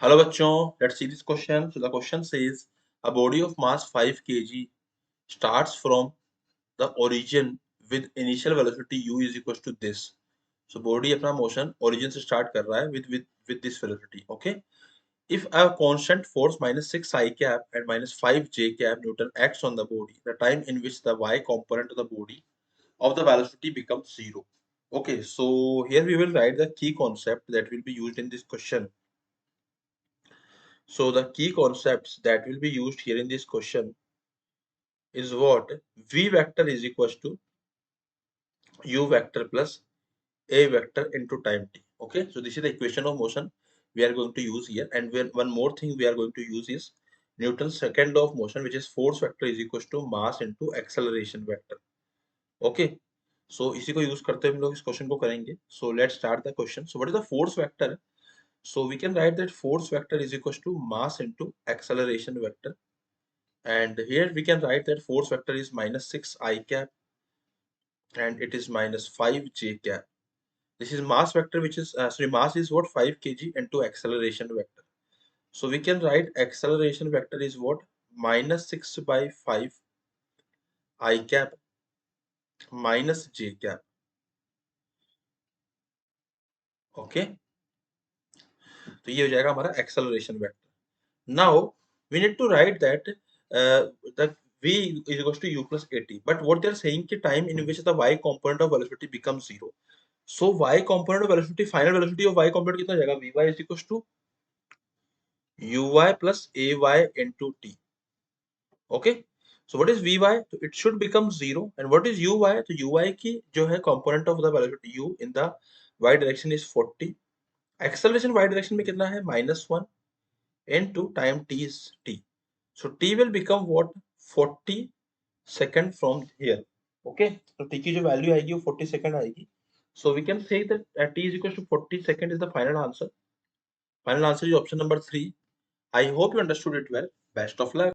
Hello बच्चों, let's see this question. So the question says a body of mass 5 kg starts from the origin with initial velocity u is equals to this. So body अपना motion origin से start कर रहा है with this velocity. Okay. If a constant force minus 6 I cap and minus 5 j cap Newton acts on the body, the time in which the y component of the body of the velocity becomes zero. Okay, so here we will write the key concept that will be used in this question. So the key concepts that will be used here in this question is what? V vector is equals to u vector plus a vector into time t. Okay, so this is the equation of motion we are going to use here. And one more thing we are going to use is Newton's second law of motion, which is force vector is equals to mass into acceleration vector. Okay, so इसी को use करते हुए हम लोग इस question को करेंगे. So let's start the question. So what is the force vector? So we can write that force vector is equals to mass into acceleration vector. And here we can write that force vector is minus 6 I cap and it is minus 5 j cap. This is mass vector, which is mass is what? 5 kg into acceleration vector. So we can write acceleration vector is what? Minus 6 by 5 I cap minus j cap. Okay, तो ये हो जाएगा हमारा acceleration vector. Now we need to write that the v is equals to u plus at. But what they are saying कि time in which the y component of velocity becomes zero. So y component of velocity, final velocity of y component कितना जाएगा? Vy is equals to uy plus ay into t. Okay. So what is Vy? So it should become zero. And what is Uy? So Uy की जो है component of the velocity u in the y direction is 40. Acceleration y direction में कितना है? -1 into time t is t. So t will become what? 40 second from here. Okay. So t की जो value आएगी वो 40 second आएगी. So we can say that t is equals to 40 second is the final answer. Final answer is option number 3. I hope you understood it well. Best of luck.